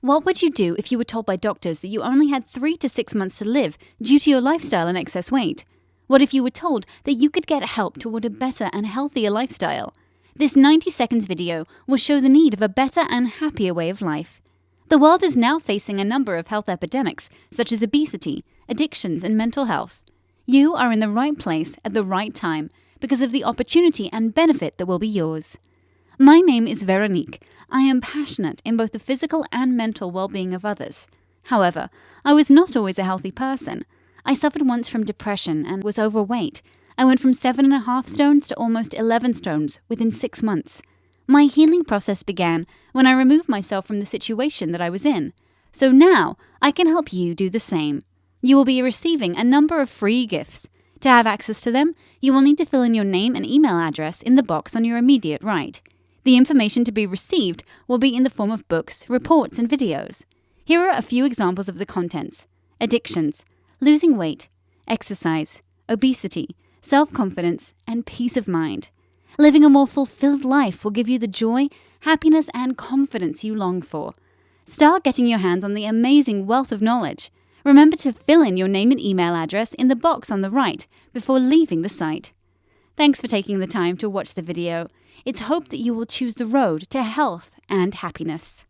What would you do if you were told by doctors that you only had 3 to 6 months to live due to your lifestyle and excess weight? What if you were told that you could get help toward a better and healthier lifestyle? This 90 seconds video will show the need of a better and happier way of life. The world is now facing a number of health epidemics, such as obesity, addictions, and mental health. You are in the right place at the right time because of the opportunity and benefit that will be yours. My name is Veronique. I am passionate in both the physical and mental well-being of others. However, I was not always a healthy person. I suffered once from depression and was overweight. I went from 7.5 stones to almost 11 stones within 6 months. My healing process began when I removed myself from the situation that I was in. So now I can help you do the same. You will be receiving a number of free gifts. To have access to them, you will need to fill in your name and email address in the box on your immediate right. The information to be received will be in the form of books, reports, and videos. Here are a few examples of the contents: addictions, losing weight, exercise, obesity, self-confidence, and peace of mind. Living a more fulfilled life will give you the joy, happiness, and confidence you long for. Start getting your hands on the amazing wealth of knowledge. Remember to fill in your name and email address in the box on the right before leaving the site. Thanks for taking the time to watch the video. It's hoped that you will choose the road to health and happiness.